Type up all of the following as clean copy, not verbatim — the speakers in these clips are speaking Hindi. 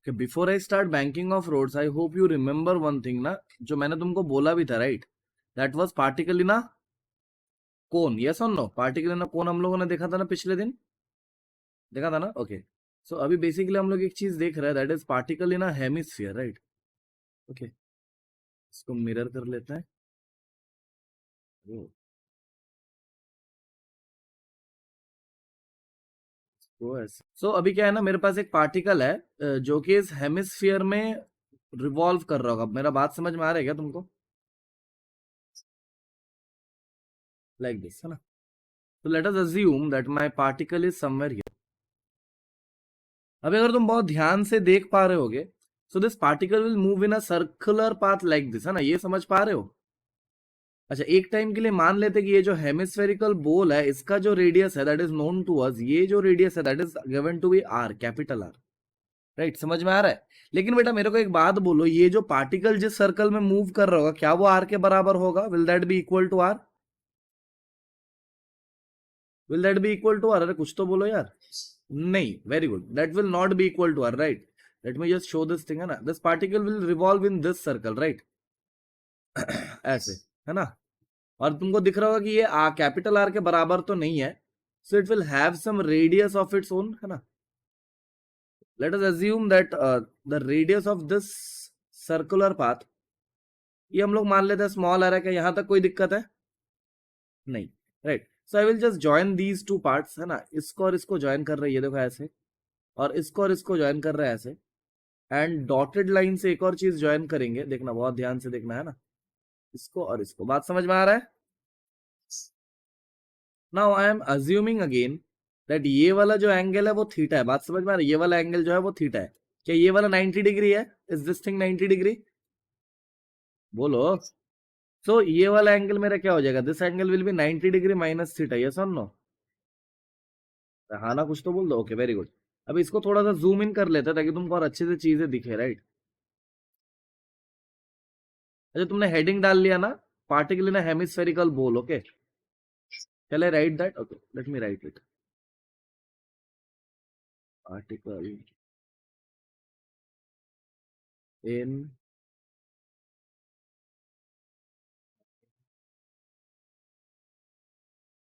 Okay, before I start banking of roads I hope you remember one thing ना, जो मैंने तुमको बोला भी था, right? That was particle in a cone, yes और no? Particle in a cone हम लोगों ने देखा था ना पिछले दिन, देखा था ना? ओके, सो अभी बेसिकली हम लोग एक चीज देख रहे हैं, that is particle in a hemisphere, right? Okay, इसको मिरर कर लेते हैं। सो अभी क्या है ना, मेरे पास एक पार्टिकल है जो कि इस हेमिस्फीयर में रिवॉल्व कर रहा होगा। मेरा बात समझ में आ रहा है क्या तुमको? लाइक दिस, है ना? तो late us assume that my particle is somewhere here. अभी अगर तुम बहुत ध्यान से देख पा रहे होगे, so this particle will move in a circular path like this, है ना? ये समझ पा रहे हो? अच्छा, एक टाइम के लिए मान लेते कि ये जो हेमिस्फेरिकल बॉल है, इसका जो रेडियस है that is known to us, ये जो रेडियस है that is given to be R, capital R, right? समझ में आ रहा है? लेकिन बेटा मेरे को एक बात बोलो, ये जो पार्टिकल जिस सर्कल में मूव कर रहा होगा, क्या वो आर के बराबर होगा? Will that be equal to R? Will that be equal to R? अरे कुछ तो बोलो यार। नहीं, very good, that will not be equal to R, right? Let me just show this thing, है ना? This particle will revolve in this circle, right? ऐसे, है ना? और तुमको दिख रहा होगा कि ये कैपिटल आर के बराबर तो नहीं है, so it will have some radius of its own, है ना? Let us assume that the radius of this circular path, ये हम लोग मान लेते हैं स्मॉल आर है। क्या यहां तक कोई दिक्कत है? नहीं, right? So I will just join these two parts, है ना? इसको और इसको ज्वाइन कर रहे हैं, ये देखो ऐसे, और इसको ज्वाइन कर रहे हैं ऐसे, एंड डॉटेड लाइन से एक और चीज ज्वाइन करेंगे, देखना, बहुत ध्यान से देखना, है ना? इसको और इसको, बात समझ में आ रहा है? Now I am assuming again that ये वाला जो एंगल है वो थीटा है, बात समझ में आ रही है? ये वाला एंगल जो है वो थीटा है। क्या ये वाला 90 डिग्री है? Is this thing 90 degree? बोलो। सो ये वाला एंगल मेरा क्या हो जाएगा? This angle will be 90 degree minus theta, yes और नो? हाँ ना, कुछ तो बोल दो। Okay, very good. अब इसको थोड़ा सा जूम इन कर लेते हैं ताकि तुमको और अच्छे से चीजें दिखे, राइट? अच्छा, तुमने हेडिंग डाल लिया ना, पार्टिकल इन हेमिस्फेरिकल बोल, okay? Shall I write that? Okay, let me write it. Article in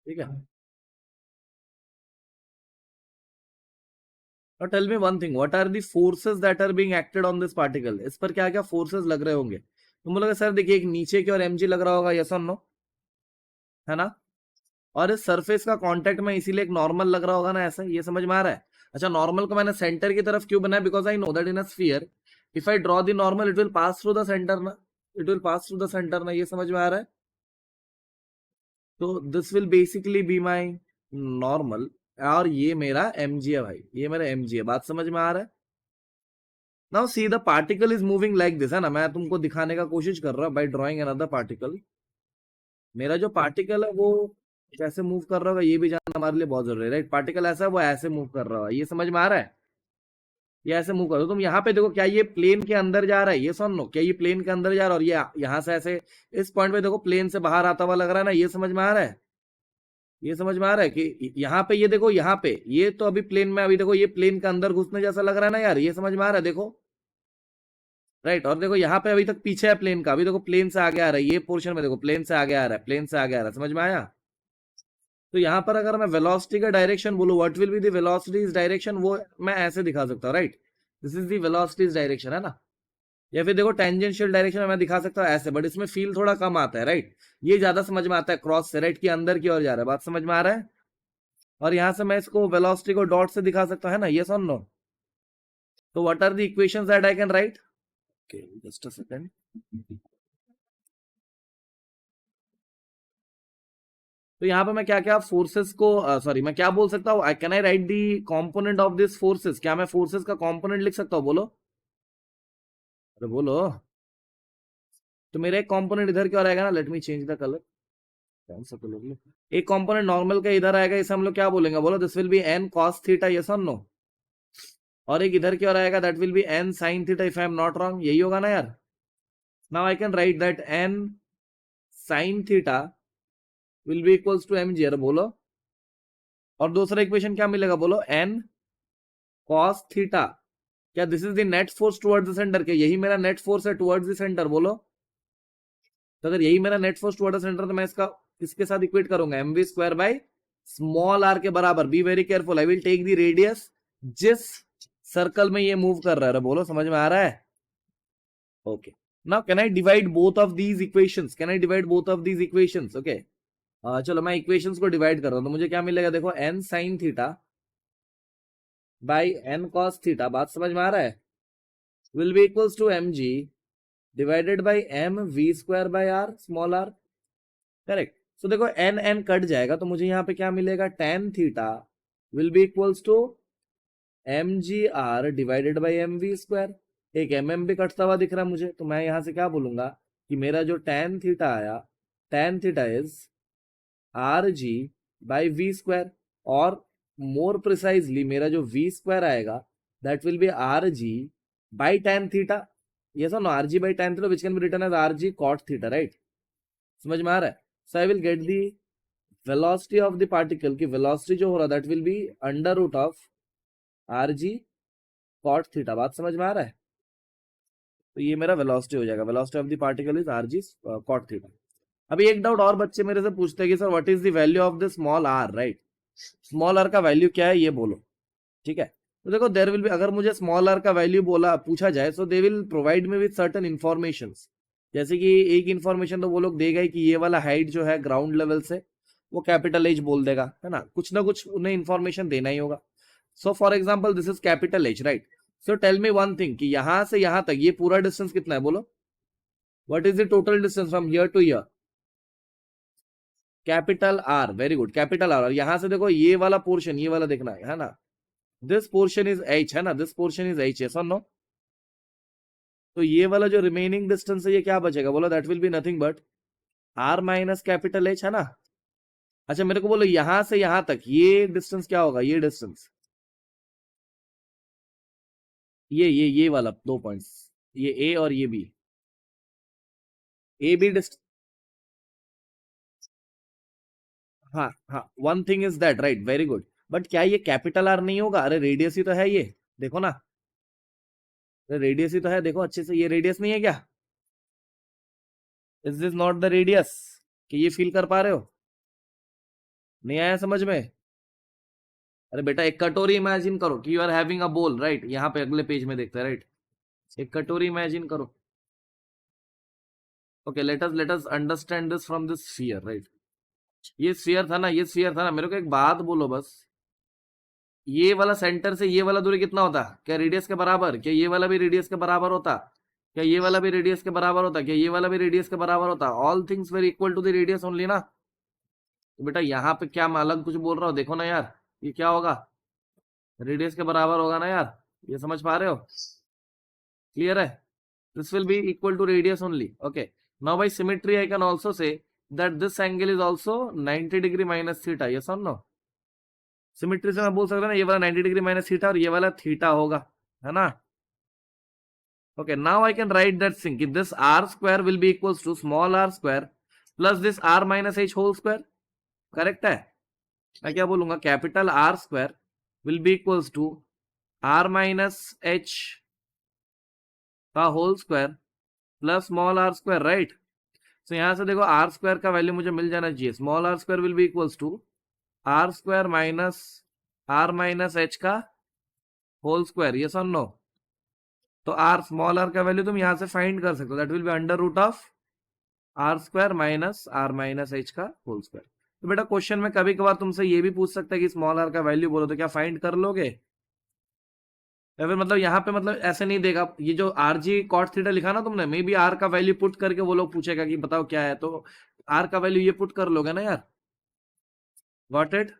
ठीक है। Now tell me one thing, what are the forces that are being acted on this particle? इस पर क्या क्या फोर्सेस लग रहे होंगे? तुम बोलोगे सर देखिए, एक नीचे की और mg लग रहा होगा, यस और नो, है ना? और इस सरफेस का कांटेक्ट में इसीलिए एक नॉर्मल लग रहा होगा ना, ऐसा, ये समझ में आ रहा है? अच्छा, नॉर्मल को मैंने सेंटर की तरफ क्यों बनाया? Because I know that in a sphere if I draw the normal it will pass through the centre ना, it will pass through the centre ना, ये समझ में आ रहा है? तो this will basically be my normal, और ये मेरा mg है भाई, ये मेरा mg है, बात समझ में आ रहा है? Now see the particle is moving like this, है ना? मैं तुमको दिखाने का कोशिश कर रहा हूं बाय ड्राइंग अनदर पार्टिकल। मेरा जो पार्टिकल है वो कैसे मूव कर रहा होगा ये भी जानना हमारे लिए बहुत जरूरी है, राइट? पार्टिकल ऐसा है, वो ऐसे मूव कर रहा है, ये समझ में आ रहा है? ये ऐसे मूव कर रहा है। तुम यहाँ पे देखो, क्या ये प्लेन के अंदर जा रहा है? ये सुन लो, क्या ये प्लेन के अंदर जा रहा है? और ये यहाँ से ऐसे इस पॉइंट पे देखो, प्लेन से बाहर आता हुआ लग रहा है ना, ये समझ में आ रहा है? ये समझ में आ रहा है कि यहाँ पे ये देखो, यहाँ पे ये तो अभी प्लेन में, अभी देखो ये प्लेन के अंदर घुसने जैसा लग रहा है ना यार, ये समझ में आ रहा है? देखो, राइट? और देखो यहाँ पे अभी तक पीछे है प्लेन का, अभी देखो प्लेन से आगे आ रहा है, ये पोर्शन में देखो प्लेन से आगे आ रहा है, प्लेन से आगे आ रहा है, समझ में आया? तो यहाँ पर अगर मैं वेलोसिटी का डायरेक्शन बोलूं, what will be the velocity direction, वो मैं ऐसे दिखा सकता हूँ, right? This is the velocity direction, है ना? या फिर देखो टेंजेंशियल डायरेक्शन मैं दिखा सकता हूँ ऐसे, बट इसमें फील थोड़ा कम आता है, राइट? ये ज्यादा समझ में आता है, क्रॉस से, राइट, की अंदर की ओर जा रहा है, बात समझ में आ रहा है? और यहाँ से मैं इसको वेलोसिटी को डॉट से दिखा सकता हूँ, है ना? यस और नो? तो what are the equations that I can write? Okay, just a second. तो यहाँ पे मैं क्या क्या फोर्सेस को, सॉरी, मैं क्या बोल सकता हूँ? Can I right the component of this forces? क्या मैं फोर्सेस का कंपोनेंट लिख सकता हूँ? बोलो, अरे बोलो। तो मेरा एक कंपोनेंट इधर क्या रहेगा ना, let me change the colour, कौन सा कलर? एक कंपोनेंट नॉर्मल का इधर आएगा, इसे हम लोग क्या बोलेंगे? बोलो, this will be N cos theta, yes और नो? और एक इधर क्या रहेगा, that will be N sine theta, if I am not wrong, यही होगा ना यार? Now I can write that N sine theta will be equals to M G, बोलो। और दूसरा इक्वेशन क्या मिलेगा? बोलो, एन कॉस थीटा क्या this is the net force towards the center? क्या यही मेरा नेट फोर्स है टुवर्ड्स द सेंटर? बोलो। तो अगर यही मेरा net force towards the center, तो मैं इसका किसके साथ इक्वेट करूंगा? mv square by small r के बराबर। Be very careful, I will take the radius जिस सर्कल में ये मूव कर रहा है। बोलो समझ में आ रहा है? Okay, now can I divide both of these equations? Can I divide both of these equations? Okay, चलो मैं इक्वेशंस को डिवाइड कर रहा हूं, तो मुझे क्या मिलेगा? देखो n sin theta by n cos theta, बात समझ में आ रहा है, will be equals to mg divided by m v square by r small r। Correct. So देखो n n कट जाएगा, तो मुझे यहाँ पे क्या मिलेगा? tan theta will be equals to mgr divided by mv square. एक mm भी कटता हुआ दिख रहा है मुझे, तो मैं यहां से क्या बोलूंगा कि मेरा जो tan थीटा आया, tan theta is R G by V square. और मोर प्रिसाइजली मेरा जो वी स्क्वायर आएगा that will be R G by tan theta. Yes और no? R G by tan theta which can be written as R G cot theta, right? समझ में आ रहा है? So I will get the velocity of the particle की वेलोसिटी जो हो रहा that will be under root of R G cot theta. बात समझ में आ रहा है? तो ये मेरा वेलोसिटी हो जाएगा, velocity of the particle is R G cot theta. अभी एक डाउट और बच्चे मेरे से पूछते हैं कि sir what is the value of the small R, right? Small R का वैल्यू क्या है ये बोलो, ठीक है? तो देखो देयर विल बी, अगर मुझे स्मॉल आर का वैल्यू बोला पूछा जाए, so they will provide me with certain informations. जैसे कि एक इन्फॉर्मेशन तो वो लोग देगा ही कि ये वाला हाइट जो है ग्राउंड लेवल से, वो कैपिटल एच बोल देगा, है ना कुछ उन्हें इन्फॉर्मेशन देना ही होगा। So for example this is capital H, right? So tell me one thing कि यहां से यहां तक ये पूरा डिस्टेंस कितना है? बोलो, what is the total distance from here to here? Capital R, very good, capital R. और यहां से देखो ये वाला पोर्शन, ये वाला देखना है ना, दिस पोर्शन इज एच, है ना? This portion is H, yes और नो? तो ये वाला जो रिमेनिंग डिस्टेंस है ये क्या बचेगा? बोलो, that will be nothing but R minus capital H, है ना? अच्छा मेरे को बोलो यहां से यहां तक ये डिस्टेंस क्या होगा? ये डिस्टेंस, ये वाला दो पॉइंट्स, ये ए और ये बी, ए बी डिस्ट, हाँ हाँ, one thing is that, right, very good. But क्या ये कैपिटल आर नहीं होगा? अरे रेडियस ही तो है ये, देखो ना, रेडियस ही तो है, देखो अच्छे से, ये रेडियस नहीं है क्या? Is this not the radius? कि ये फील कर पा रहे हो? नहीं आया समझ में? अरे बेटा एक कटोरी इमेजिन करो कि यू आर हैविंग अ बोल, राइट? यहाँ पे अगले पेज में देखते हैं, राइट? एक कटोरी इमेजिन करो। Okay, let us understand this from this sphere, right? ये स्फीयर था ना, ये स्फीयर था ना, मेरे को एक बात बोलो बस, ये वाला सेंटर से ये वाला दूरी कितना होता? क्या रेडियस के बराबर? क्या ये वाला भी रेडियस के बराबर होता? क्या ये वाला भी रेडियस के बराबर होता? क्या ये वाला भी रेडियस के बराबर होता? All things were equal to the radius only ना। तो बेटा यहाँ पे क्या मैं अलग कुछ बोल रहा हूँ? देखो ना यार, ये क्या होगा? रेडियस के बराबर होगा ना यार, ये समझ पा रहे हो? क्लियर है? This will be equal to radius only. Okay, now by symmetry I can also say that this angle is also 90 degree minus theta, yes और नो? सिमेट्री से मैं बोल सकता ना ये वाला 90 डिग्री माइनस थीटा और ये वाला थीटा होगा, है ना? Okay, now I can write that thing कि this R square will be equals to small R square plus this R minus H whole square. Correct है? मैं क्या बोलूंगा? Capital R square will be equals to R minus H का whole square plus small R square, right? तो यहां से देखो आर स्क्वायर का वैल्यू मुझे मिल जाना चाहिए, small R square will be equals to R square minus H का होल स्क्वायर, यस और नो? तो आर, स्मॉल आर का वैल्यू तुम यहां से फाइंड कर सकते हो, that will be under root of R square minus H का होल स्क्वायर। तो बेटा क्वेश्चन में कभी कभार तुमसे ये भी पूछ सकता है कि स्मॉल आर का वैल्यू बोलो, तो क्या फाइंड कर लोगे? या फिर मतलब यहाँ पे मतलब ऐसे नहीं देगा, ये जो आर जी कॉट थीटा लिखा ना तुमने, मे बी आर का वैल्यू पुट करके वो लोग पूछेगा कि बताओ क्या है, तो आर का वैल्यू ये पुट कर लोगे ना यार। Got it?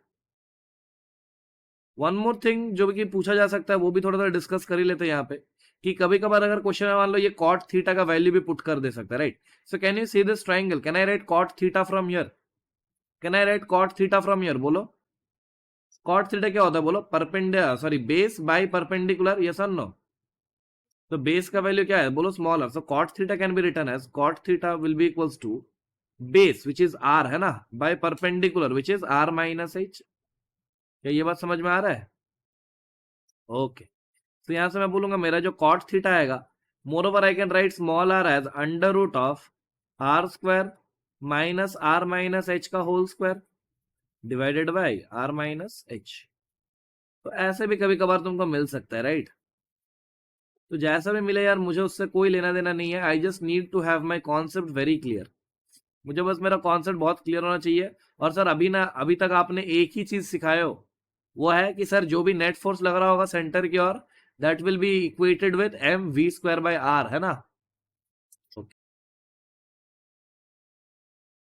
One more thing जो कि पूछा जा सकता है, वो भी थोड़ा सा डिस्कस कर ही लेते हैं यहाँ पे, कि कभी कभार अगर क्वेश्चन में मान लो ये कॉट थीटा का वैल्यू भी पुट कर दे सकता है, right? So can you see this triangle? Can I write cot theta from here? Can I write cot theta from here? बोलो, कॉट थीटा क्या होता है? बोलो, perpendicular, sorry, base by perpendicular, yes और नो? तो बेस का वैल्यू क्या है? बोलो, small R. So cot theta can be written as cot theta will be equals to base which is R, है ना, by perpendicular which is R minus H. क्या ये बात समझ में आ रहा है? ओके, तो यहां से मैं बोलूंगा मेरा जो कॉट थीटा आएगा, moreover I can write small R as under root of R square minus R minus H का whole square divided by R minus H. तो ऐसे भी कभी कभार तुमको मिल सकता है, राइट। तो जैसा भी मिले यार, मुझे उससे कोई लेना देना नहीं है। I just need to have my concept very clear. मुझे बस मेरा कॉन्सेप्ट बहुत क्लियर होना चाहिए। और सर अभी तक आपने एक ही चीज सिखाए हो, वो है कि सर जो भी नेट फोर्स लग रहा होगा सेंटर की ओर, that will be equated with M V square by R, है ना।